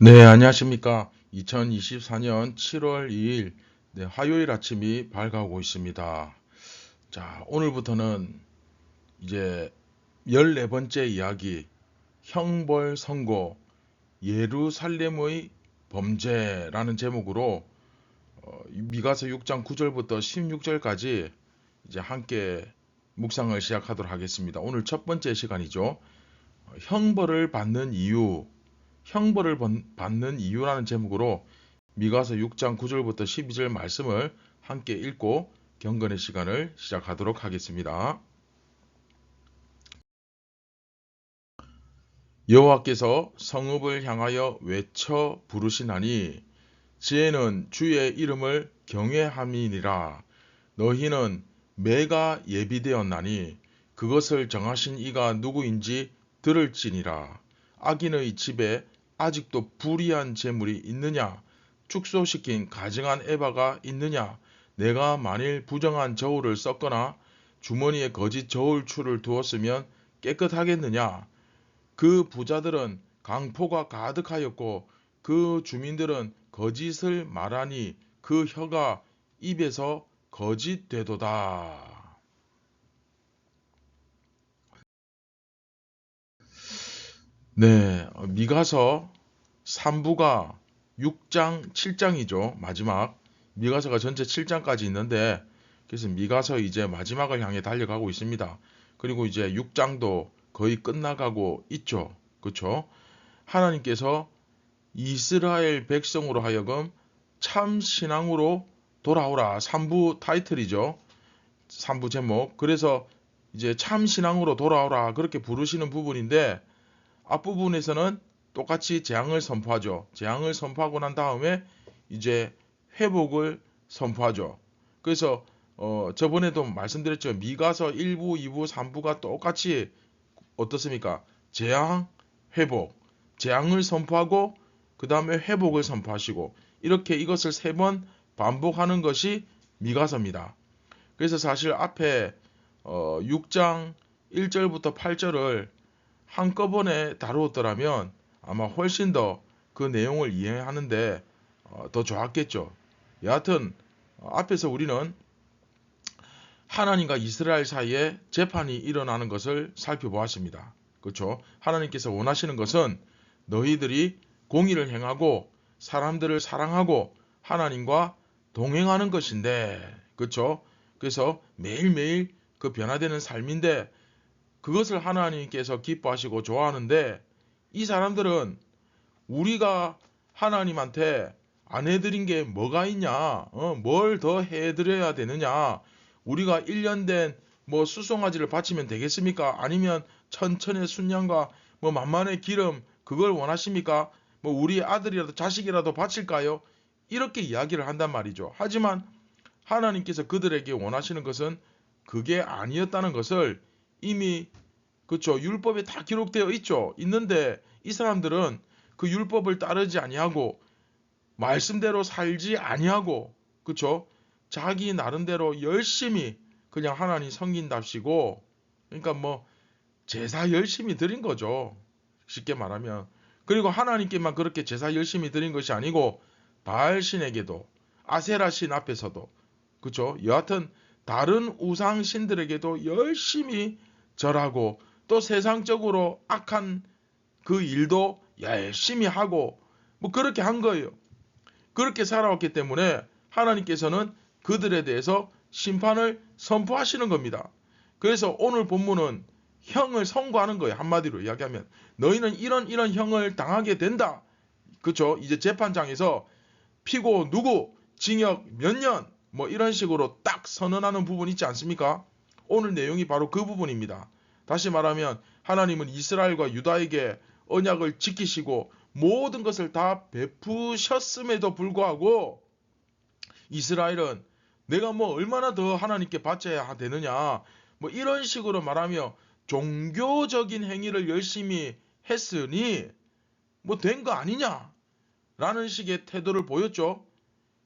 네, 안녕하십니까. 2024년 7월 2일 화요일 아침이 밝아오고 있습니다. 자, 오늘부터는 이제 14번째 이야기, 형벌 선고, 예루살렘의 범죄라는 제목으로 미가서 6장 9절부터 16절까지 이제 함께 묵상을 시작하도록 하겠습니다. 오늘 첫 번째 시간이죠. 형벌을 받는 이유, 형벌을 받는 이유라는 제목으로 미가서 6장 9절부터 12절 말씀을 함께 읽고 경건의 시간을 시작하도록 하겠습니다. 여호와께서 성읍을 향하여 외쳐 부르시나니 지혜는 주의 이름을 경외함이니라. 너희는 매가 예비되었나니 그것을 정하신 이가 누구인지 들을지니라. 악인의 집에 아직도 불의한 재물이 있느냐? 축소시킨 가증한 에바가 있느냐? 내가 만일 부정한 저울을 썼거나 주머니에 거짓 저울추를 두었으면 깨끗하겠느냐? 그 부자들은 강포가 가득하였고 그 주민들은 거짓을 말하니 그 혀가 입에서 거짓되도다. 네, 미가서 3부가 6장, 7장이죠. 마지막. 미가서가 전체 7장까지 있는데, 그래서 미가서 이제 마지막을 향해 달려가고 있습니다. 그리고 이제 6장도 거의 끝나가고 있죠. 그렇죠? 하나님께서 이스라엘 백성으로 하여금 참 신앙으로 돌아오라. 3부 타이틀이죠. 3부 제목. 그래서 이제 참 신앙으로 돌아오라. 그렇게 부르시는 부분인데, 앞부분에서는 똑같이 재앙을 선포하죠. 재앙을 선포하고 난 다음에 이제 회복을 선포하죠. 그래서 저번에도 말씀드렸죠. 미가서 1부, 2부, 3부가 똑같이 어떻습니까? 재앙, 회복. 재앙을 선포하고 그 다음에 회복을 선포하시고 이렇게 이것을 3번 반복하는 것이 미가서입니다. 그래서 사실 앞에 6장 1절부터 8절을 한꺼번에 다루었더라면 아마 훨씬 더 그 내용을 이해하는데 더 좋았겠죠. 여하튼 앞에서 우리는 하나님과 이스라엘 사이에 재판이 일어나는 것을 살펴보았습니다. 그렇죠? 하나님께서 원하시는 것은 너희들이 공의를 행하고 사람들을 사랑하고 하나님과 동행하는 것인데, 그렇죠? 그래서 매일매일 그 변화되는 삶인데 그것을 하나님께서 기뻐하시고 좋아하는데 이 사람들은 우리가 하나님한테 안 해드린 게 뭐가 있냐? 뭘 더 해드려야 되느냐? 우리가 1년 된 뭐 수송아지를 바치면 되겠습니까? 아니면 천천의 순양과 뭐 만만의 기름 그걸 원하십니까? 뭐 우리 아들이라도 자식이라도 바칠까요? 이렇게 이야기를 한단 말이죠. 하지만 하나님께서 그들에게 원하시는 것은 그게 아니었다는 것을 이미 그렇죠. 율법에 다 기록되어 있죠. 있는데 이 사람들은 그 율법을 따르지 아니하고 말씀대로 살지 아니하고 그렇죠. 자기 나름대로 열심히 그냥 하나님 섬긴답시고 그러니까 뭐 제사 열심히 드린 거죠. 쉽게 말하면. 그리고 하나님께만 그렇게 제사 열심히 드린 것이 아니고 바알 신에게도 아세라 신 앞에서도 그렇죠. 여하튼 다른 우상 신들에게도 열심히 절하고 또 세상적으로 악한 그 일도 열심히 하고 뭐 그렇게 한 거예요. 그렇게 살아왔기 때문에 하나님께서는 그들에 대해서 심판을 선포하시는 겁니다. 그래서 오늘 본문은 형을 선고하는 거예요. 한마디로 이야기하면 너희는 이런 형을 당하게 된다. 그렇죠? 이제 재판장에서 피고 누구 징역 몇 년 뭐 이런 식으로 딱 선언하는 부분 있지 않습니까? 오늘 내용이 바로 그 부분입니다. 다시 말하면 하나님은 이스라엘과 유다에게 언약을 지키시고 모든 것을 다 베푸셨음에도 불구하고 이스라엘은 내가 뭐 얼마나 더 하나님께 바쳐야 되느냐 뭐 이런 식으로 말하며 종교적인 행위를 열심히 했으니 뭐 된 거 아니냐 라는 식의 태도를 보였죠.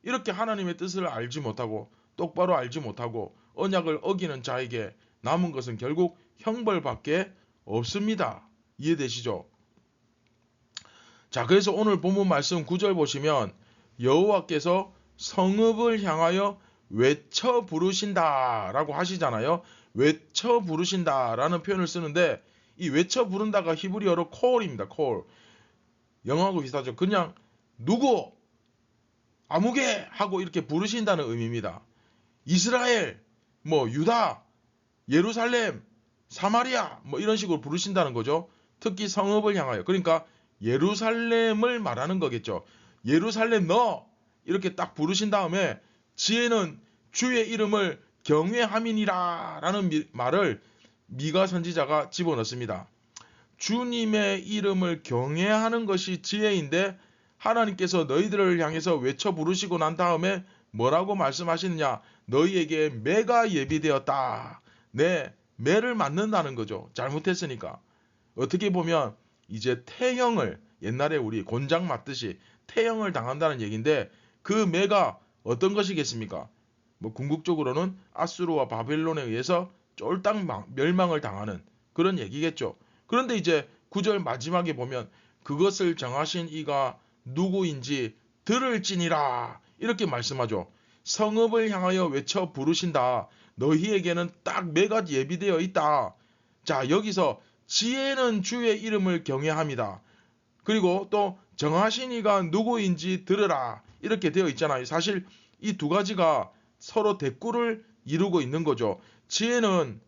이렇게 하나님의 뜻을 알지 못하고 똑바로 알지 못하고 언약을 어기는 자에게 남은 것은 결국 형벌밖에 없습니다. 이해되시죠? 자, 그래서 오늘 본문 말씀 9절 보시면 여호와께서 성읍을 향하여 외쳐 부르신다 라고 하시잖아요. 외쳐 부르신다 라는 표현을 쓰는데 이 외쳐 부른다가 히브리어로 콜입니다. 콜. 영어하고 비슷하죠. 그냥 누구 아무개 하고 이렇게 부르신다는 의미입니다. 이스라엘, 뭐 유다, 예루살렘, 사마리아 뭐 이런 식으로 부르신다는 거죠. 특히 성읍을 향하여. 그러니까 예루살렘을 말하는 거겠죠. 예루살렘 너 이렇게 딱 부르신 다음에 지혜는 주의 이름을 경외함이니라 라는 말을 미가 선지자가 집어넣습니다. 주님의 이름을 경외하는 것이 지혜인데 하나님께서 너희들을 향해서 외쳐 부르시고 난 다음에 뭐라고 말씀하시느냐? 너희에게 매가 예비되었다. 네, 매를 맞는다는 거죠. 잘못했으니까. 어떻게 보면 이제 태형을 옛날에 우리 곤장 맞듯이 태형을 당한다는 얘기인데 그 매가 어떤 것이겠습니까? 뭐 궁극적으로는 아수르와 바벨론에 의해서 쫄딱 멸망을 당하는 그런 얘기겠죠. 그런데 이제 9절 마지막에 보면 그것을 정하신 이가 누구인지 들을지니라 이렇게 말씀하죠. 성읍을 향하여 외쳐 부르신다. 너희에게는 딱 매가 예비되어 있다. 자, 여기서 지혜는 주의 이름을 경외합니다. 그리고 또 정하신 이가 누구인지 들으라 이렇게 되어 있잖아요. 사실 이 두 가지가 서로 대꾸를 이루고 있는 거죠. 지혜는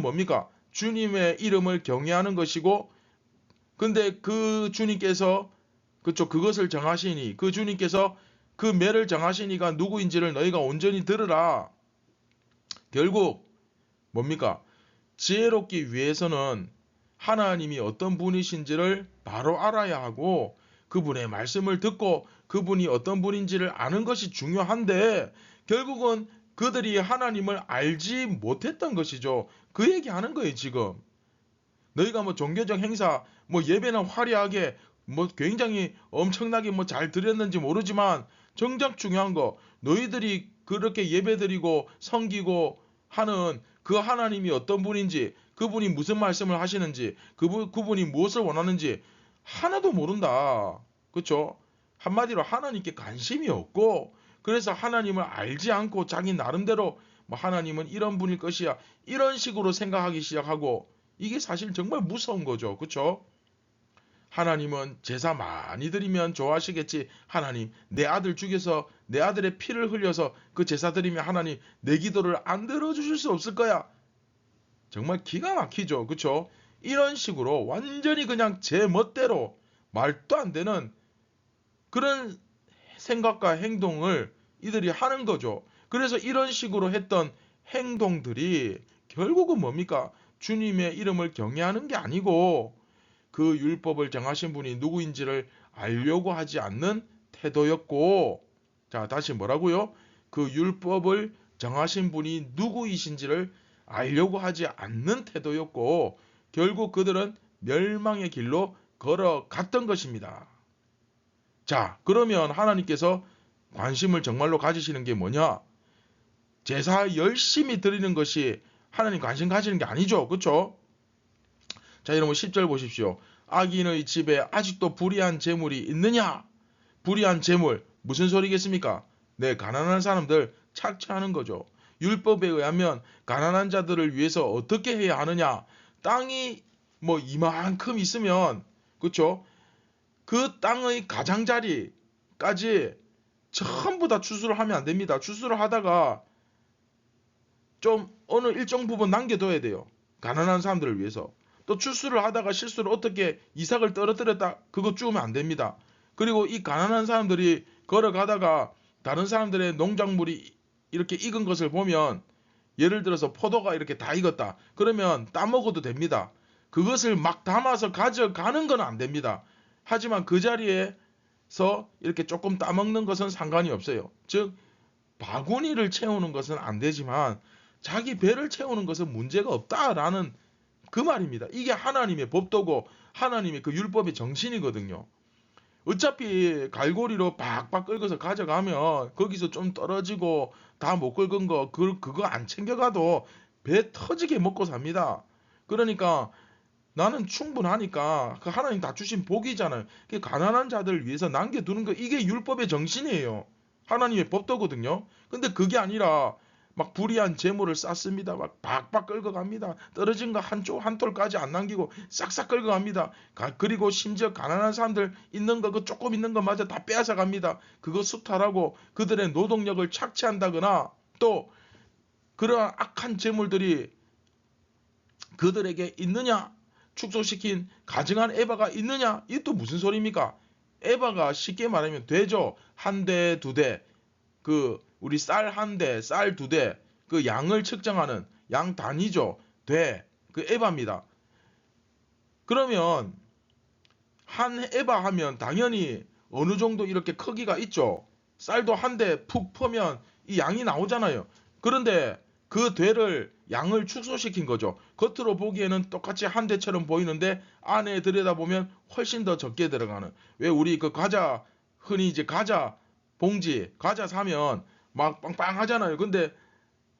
뭡니까? 주님의 이름을 경외하는 것이고 근데 그 주님께서 그쵸 그것을 정하시니 그 주님께서 그 매를 정하시니가 누구인지를 너희가 온전히 들으라. 결국 뭡니까? 지혜롭기 위해서는 하나님이 어떤 분이신지를 바로 알아야 하고 그분의 말씀을 듣고 그분이 어떤 분인지를 아는 것이 중요한데 결국은 그들이 하나님을 알지 못했던 것이죠. 그 얘기하는 거예요 지금. 너희가 뭐 종교적 행사 뭐 예배는 화려하게 뭐 굉장히 엄청나게 뭐 잘 드렸는지 모르지만 정작 중요한 거 너희들이 그렇게 예배드리고 섬기고 하는 그 하나님이 어떤 분인지 그분이 무슨 말씀을 하시는지 그분이 무엇을 원하는지 하나도 모른다. 그렇죠? 한마디로 하나님께 관심이 없고 그래서 하나님을 알지 않고 자기 나름대로 뭐 하나님은 이런 분일 것이야 이런 식으로 생각하기 시작하고 이게 사실 정말 무서운 거죠. 그렇죠? 하나님은 제사 많이 드리면 좋아하시겠지. 하나님 내 아들 죽여서 내 아들의 피를 흘려서 그 제사 드리면 하나님 내 기도를 안 들어주실 수 없을 거야. 정말 기가 막히죠. 그렇죠? 이런 식으로 완전히 그냥 제 멋대로 말도 안 되는 그런 생각과 행동을 이들이 하는 거죠. 그래서 이런 식으로 했던 행동들이 결국은 뭡니까? 주님의 이름을 경외하는 게 아니고 그 율법을 정하신 분이 누구인지를 알려고 하지 않는 태도였고, 자, 다시 뭐라고요? 그 율법을 정하신 분이 누구이신지를 알려고 하지 않는 태도였고, 결국 그들은 멸망의 길로 걸어갔던 것입니다. 자, 그러면 하나님께서 관심을 정말로 가지시는 게 뭐냐? 제사 열심히 드리는 것이 하나님 관심 가지는 게 아니죠. 그렇죠? 자, 여러분 10절 보십시오. 악인의 집에 아직도 불의한 재물이 있느냐? 불의한 재물 무슨 소리겠습니까? 네, 가난한 사람들 착취하는 거죠. 율법에 의하면 가난한 자들을 위해서 어떻게 해야 하느냐? 땅이 뭐 이만큼 있으면 그렇죠? 그 땅의 가장자리까지 전부 다 추수를 하면 안 됩니다. 추수를 하다가 좀 어느 일정 부분 남겨둬야 돼요. 가난한 사람들을 위해서. 또 추수를 하다가 실수로 어떻게 이삭을 떨어뜨렸다 그거 주우면 안 됩니다. 그리고 이 가난한 사람들이 걸어가다가 다른 사람들의 농작물이 이렇게 익은 것을 보면 예를 들어서 포도가 이렇게 다 익었다. 그러면 따먹어도 됩니다. 그것을 막 담아서 가져가는 건 안 됩니다. 하지만 그 자리에서 이렇게 조금 따먹는 것은 상관이 없어요. 즉 바구니를 채우는 것은 안 되지만 자기 배를 채우는 것은 문제가 없다라는 그 말입니다. 이게 하나님의 법도고 하나님의 그 율법의 정신이거든요. 어차피 갈고리로 박박 긁어서 가져가면 거기서 좀 떨어지고 다 못 긁은 그거 안 챙겨가도 배 터지게 먹고 삽니다. 그러니까 나는 충분하니까 그 하나님 다 주신 복이잖아요. 그 가난한 자들을 위해서 남겨두는 거 이게 율법의 정신이에요. 하나님의 법도거든요. 근데 그게 아니라 막 불의한 재물을 쌓습니다. 막 박박 끌어갑니다. 떨어진 거 한 톨까지 안 남기고 싹싹 끌어갑니다. 그리고 심지어 가난한 사람들 있는 거 그 조금 있는 것마저 다 빼앗아 갑니다. 그거 수탈하고 그들의 노동력을 착취한다거나 또 그러한 악한 재물들이 그들에게 있느냐? 축소시킨 가증한 에바가 있느냐? 이게 또 무슨 소리입니까? 에바가 쉽게 말하면 되죠. 한 대, 두 대. 그 우리 쌀 한 대, 쌀 두 대. 그 양을 측정하는 양 단위죠. 돼. 그 에바입니다. 그러면 한 에바 하면 당연히 어느 정도 이렇게 크기가 있죠. 쌀도 한 대 푹 퍼면 이 양이 나오잖아요. 그런데 그 되를 양을 축소시킨 거죠. 겉으로 보기에는 똑같이 한 대처럼 보이는데 안에 들여다보면 훨씬 더 적게 들어가는. 왜 우리 그 과자 흔히 이제 과자 봉지 과자 사면 막 빵빵하잖아요. 근데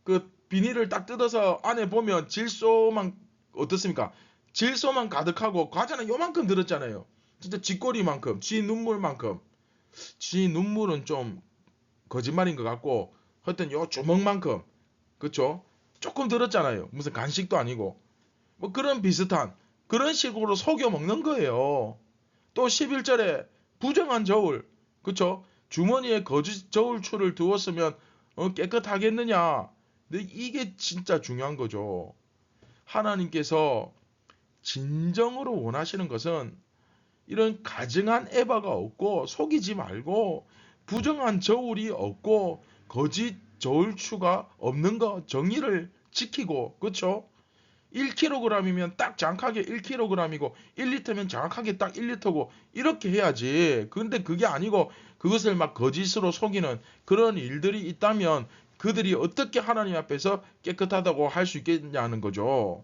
그 비닐을 딱 뜯어서 안에 보면 질소만 어떻습니까? 질소만 가득하고 과자는 요만큼 들었잖아요. 진짜 쥐꼬리만큼, 쥐 눈물만큼. 쥐 눈물은 좀 거짓말인 것 같고 하여튼 요 주먹만큼 그쵸? 조금 들었잖아요. 무슨 간식도 아니고 뭐 그런 비슷한 그런 식으로 속여 먹는 거예요. 또 11절에 부정한 저울 그쵸? 주머니에 거짓 저울추를 두었으면 깨끗하겠느냐? 근데 이게 진짜 중요한 거죠. 하나님께서 진정으로 원하시는 것은 이런 가증한 에바가 없고 속이지 말고 부정한 저울이 없고 거짓 저울추가 없는 거 정의를 지키고 그쵸? 1kg이면 딱 정확하게 1kg이고 1리터면 정확하게 딱 1리터고 이렇게 해야지. 근데 그게 아니고 그것을 막 거짓으로 속이는 그런 일들이 있다면 그들이 어떻게 하나님 앞에서 깨끗하다고 할 수 있겠냐는 거죠.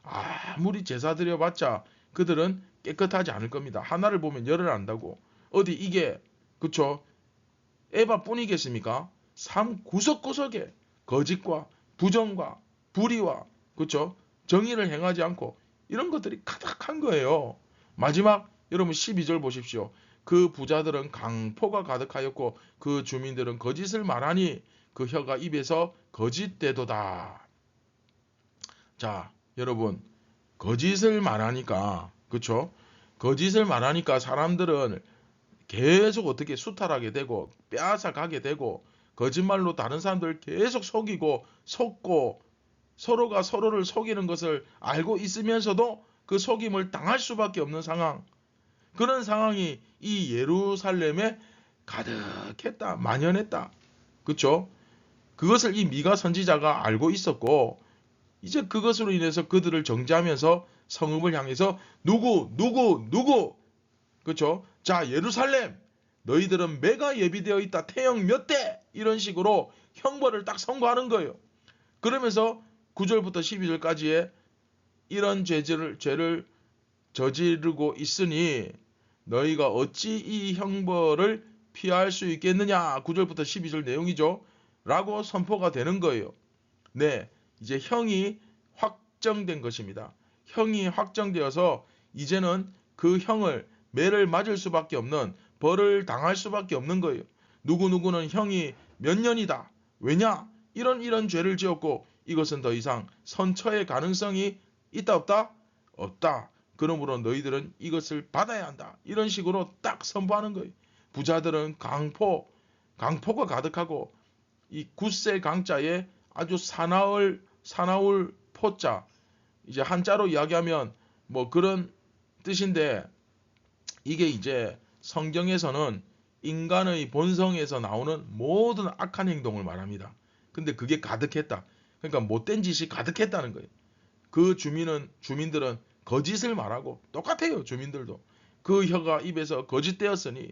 아무리 제사 드려봤자 그들은 깨끗하지 않을 겁니다. 하나를 보면 열을 안다고. 어디 이게 그쵸? 에바뿐이겠습니까? 삶 구석구석에 거짓과 부정과 불의와 그쵸? 정의를 행하지 않고 이런 것들이 가득한 거예요. 마지막 여러분 12절 보십시오. 그 부자들은 강포가 가득하였고 그 주민들은 거짓을 말하니 그 혀가 입에서 거짓되도다. 자, 여러분 거짓을 말하니까 그쵸? 거짓을 말하니까 사람들은 계속 어떻게 수탈하게 되고 빼앗아 가게 되고 거짓말로 다른 사람들을 계속 속이고 속고 서로가 서로를 속이는 것을 알고 있으면서도 그 속임을 당할 수밖에 없는 상황. 그런 상황이 이 예루살렘에 가득했다. 만연했다. 그쵸? 그것을 이 미가 선지자가 알고 있었고 이제 그것으로 인해서 그들을 정죄하면서 성읍을 향해서 누구 그쵸? 자 예루살렘 너희들은 매가 예비되어 있다. 태형 몇 대 이런 식으로 형벌을 딱 선고하는 거예요. 그러면서 9절부터 12절까지의 이런 죄를 저지르고 있으니 너희가 어찌 이 형벌을 피할 수 있겠느냐. 9절부터 12절 내용이죠. 라고 선포가 되는 거예요. 네, 이제 형이 확정된 것입니다. 형이 확정되어서 이제는 그 형을 매를 맞을 수밖에 없는 벌을 당할 수밖에 없는 거예요. 누구누구는 형이 몇 년이다. 왜냐? 이런 죄를 지었고 이것은 더 이상 선처의 가능성이 있다 없다? 없다. 그러므로 너희들은 이것을 받아야 한다. 이런 식으로 딱 선포하는 거예요. 부자들은 강포가 가득하고 이 굳세 강자에 아주 사나울 포자 이제 한자로 이야기하면 뭐 그런 뜻인데 이게 이제 성경에서는 인간의 본성에서 나오는 모든 악한 행동을 말합니다. 근데 그게 가득했다. 그러니까 못된 짓이 가득했다는 거예요. 그 주민들은 거짓을 말하고 똑같아요. 주민들도. 그 혀가 입에서 거짓되었으니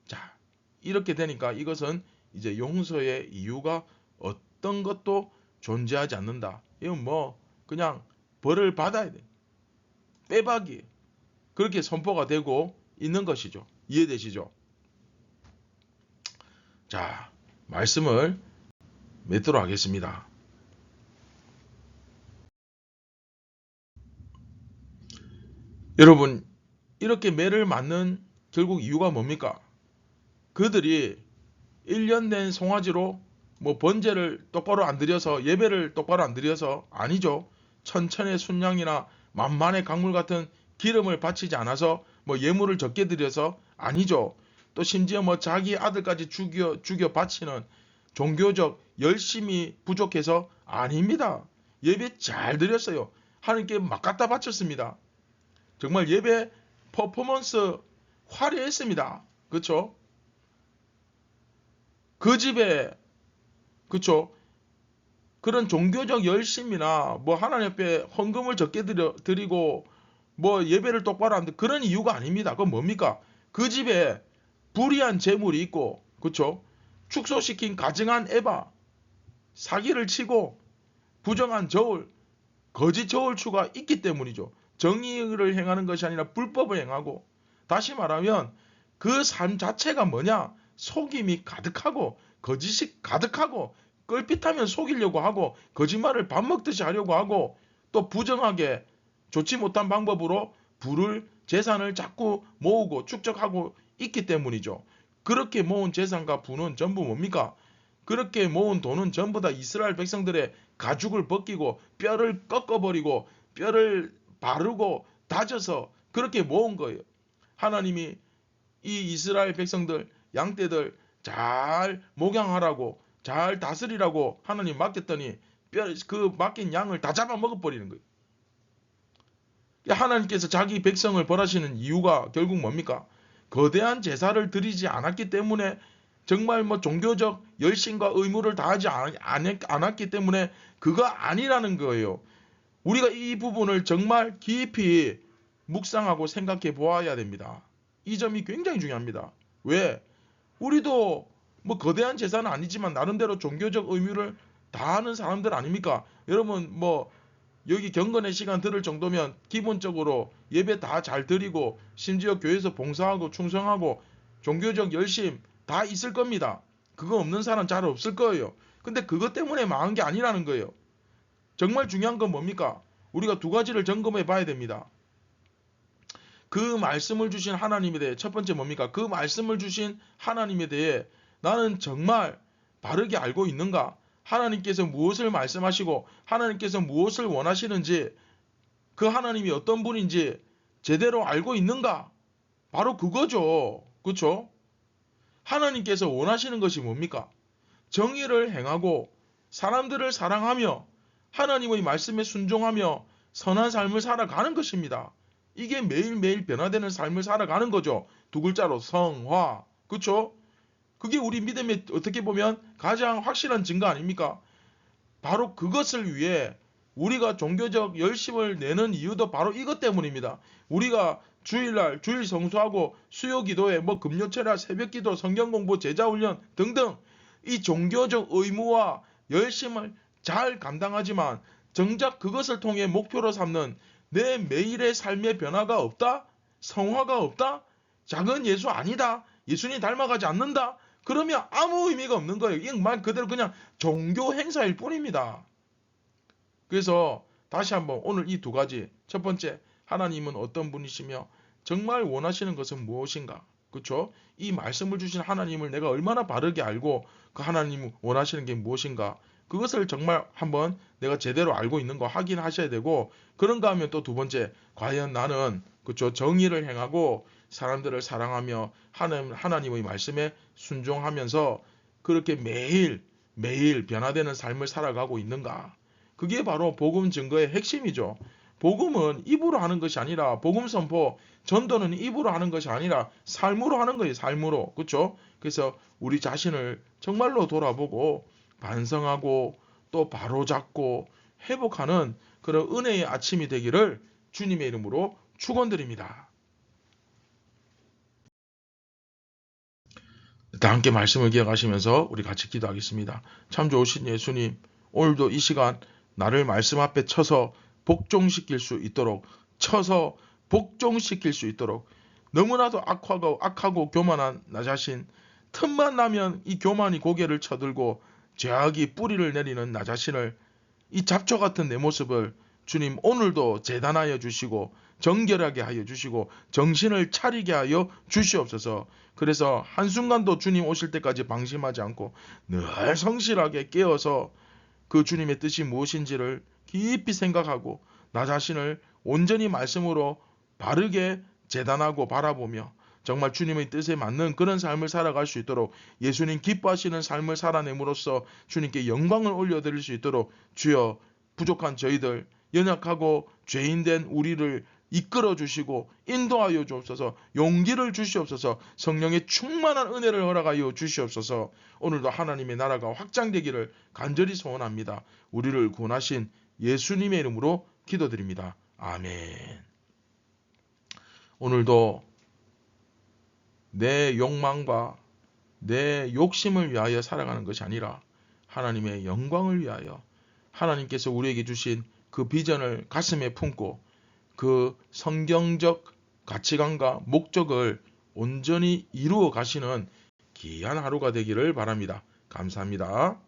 자 이렇게 되니까 이것은 이제 용서의 이유가 어떤 것도 존재하지 않는다. 이건 뭐 그냥 벌을 받아야 돼. 빼박이 그렇게 선포가 되고 있는 것이죠. 이해되시죠? 자, 말씀을 맺도록 하겠습니다. 여러분, 이렇게 매를 맞는 결국 이유가 뭡니까? 그들이 1년 된 송아지로 뭐 번제를 똑바로 안 드려서, 예배를 똑바로 안 드려서 아니죠. 천천의 순양이나 만만의 강물 같은 기름을 바치지 않아서 뭐 예물을 적게 드려서 아니죠. 또 심지어 뭐 자기 아들까지 죽여 바치는 종교적 열심이 부족해서 아닙니다. 예배 잘 드렸어요. 하나님께 막 갖다 바쳤습니다. 정말 예배 퍼포먼스 화려했습니다. 그렇죠? 그 집에, 그렇죠? 그런 종교적 열심이나 뭐 하나님 앞에 헌금을 적게 드리고 뭐 예배를 똑바로 안 드리고 그런 이유가 아닙니다. 그건 뭡니까? 그 집에 불의한 재물이 있고, 그렇죠? 축소시킨 가증한 에바, 사기를 치고 부정한 저울, 거짓 저울추가 있기 때문이죠. 정의를 행하는 것이 아니라 불법을 행하고, 다시 말하면 그 삶 자체가 뭐냐? 속임이 가득하고 거짓이 가득하고 껄핏하면 속이려고 하고 거짓말을 밥 먹듯이 하려고 하고 또 부정하게 좋지 못한 방법으로 부를 재산을 자꾸 모으고 축적하고 있기 때문이죠. 그렇게 모은 재산과 부는 전부 뭡니까? 그렇게 모은 돈은 전부 다 이스라엘 백성들의 가죽을 벗기고 뼈를 꺾어버리고 뼈를 바르고 다져서 그렇게 모은 거예요. 하나님이 이 이스라엘 백성들, 양떼들 잘 목양하라고, 잘 다스리라고 하나님 맡겼더니 그 맡긴 양을 다 잡아먹어버리는 거예요. 하나님께서 자기 백성을 벌하시는 이유가 결국 뭡니까? 거대한 제사를 드리지 않았기 때문에, 정말 뭐 종교적 열심과 의무를 다하지 않았기 때문에 그가 아니라는 거예요. 우리가 이 부분을 정말 깊이 묵상하고 생각해 보아야 됩니다. 이 점이 굉장히 중요합니다. 왜? 우리도 뭐 거대한 제사는 아니지만 나름대로 종교적 의무를 다하는 사람들 아닙니까? 여러분 뭐 여기 경건의 시간 들을 정도면 기본적으로 예배 다 잘 드리고 심지어 교회에서 봉사하고 충성하고 종교적 열심 다 있을 겁니다. 그거 없는 사람 잘 없을 거예요. 근데 그것 때문에 망한 게 아니라는 거예요. 정말 중요한 건 뭡니까? 우리가 두 가지를 점검해 봐야 됩니다. 그 말씀을 주신 하나님에 대해, 첫 번째 뭡니까? 그 말씀을 주신 하나님에 대해 나는 정말 바르게 알고 있는가? 하나님께서 무엇을 말씀하시고 하나님께서 무엇을 원하시는지, 그 하나님이 어떤 분인지 제대로 알고 있는가? 바로 그거죠. 그렇죠? 하나님께서 원하시는 것이 뭡니까? 정의를 행하고 사람들을 사랑하며 하나님의 말씀에 순종하며 선한 삶을 살아가는 것입니다. 이게 매일매일 변화되는 삶을 살아가는 거죠. 두 글자로 성화. 그렇죠? 그게 우리 믿음의 어떻게 보면 가장 확실한 증거 아닙니까? 바로 그것을 위해 우리가 종교적 열심을 내는 이유도 바로 이것 때문입니다. 우리가 주일날 주일 성수하고 수요기도에 뭐 금요철야 새벽기도 성경공부 제자훈련 등등 이 종교적 의무와 열심을 잘 감당하지만 정작 그것을 통해 목표로 삼는 내 매일의 삶의 변화가 없다? 성화가 없다? 작은 예수 아니다? 예수님 닮아가지 않는다? 그러면 아무 의미가 없는 거예요. 이 말 그대로 그냥 종교 행사일 뿐입니다. 그래서 다시 한번 오늘 이 두 가지, 첫 번째, 하나님은 어떤 분이시며 정말 원하시는 것은 무엇인가? 그렇죠? 이 말씀을 주신 하나님을 내가 얼마나 바르게 알고 그 하나님 원하시는 게 무엇인가? 그것을 정말 한번 내가 제대로 알고 있는 거 확인하셔야 되고, 그런가 하면 또 두 번째, 과연 나는 그렇죠? 정의를 행하고 사람들을 사랑하며 하나님의 말씀에 순종하면서 그렇게 매일 변화되는 삶을 살아가고 있는가? 그게 바로 복음 증거의 핵심이죠. 복음은 입으로 하는 것이 아니라, 복음 선포, 전도는 입으로 하는 것이 아니라 삶으로 하는 거예요. 삶으로. 그렇죠? 그래서 우리 자신을 정말로 돌아보고 반성하고 또 바로잡고 회복하는 그런 은혜의 아침이 되기를 주님의 이름으로 축원드립니다. 다 함께 말씀을 기억하시면서 우리 같이 기도하겠습니다. 참 좋으신 예수님, 오늘도 이 시간 나를 말씀 앞에 쳐서 복종시킬 수 있도록, 너무나도 악하고 교만한 나 자신, 틈만 나면 이 교만이 고개를 쳐들고 죄악이 뿌리를 내리는 나 자신을, 이 잡초 같은 내 모습을 주님 오늘도 재단하여 주시고 정결하게 하여 주시고 정신을 차리게 하여 주시옵소서. 그래서 한순간도 주님 오실 때까지 방심하지 않고 늘 성실하게 깨어서 그 주님의 뜻이 무엇인지를 깊이 생각하고 나 자신을 온전히 말씀으로 바르게 재단하고 바라보며 정말 주님의 뜻에 맞는 그런 삶을 살아갈 수 있도록 예수님 기뻐하시는 삶을 살아냄으로써 주님께 영광을 올려드릴 수 있도록 주여 부족한 저희들 연약하고 죄인된 우리를 이끌어 주시고 인도하여 주옵소서. 용기를 주시옵소서. 성령의 충만한 은혜를 허락하여 주시옵소서. 오늘도 하나님의 나라가 확장되기를 간절히 소원합니다. 우리를 구원하신 예수님의 이름으로 기도드립니다. 아멘. 오늘도 내 욕망과 내 욕심을 위하여 살아가는 것이 아니라 하나님의 영광을 위하여 하나님께서 우리에게 주신 그 비전을 가슴에 품고 그 성경적 가치관과 목적을 온전히 이루어 가시는 귀한 하루가 되기를 바랍니다. 감사합니다.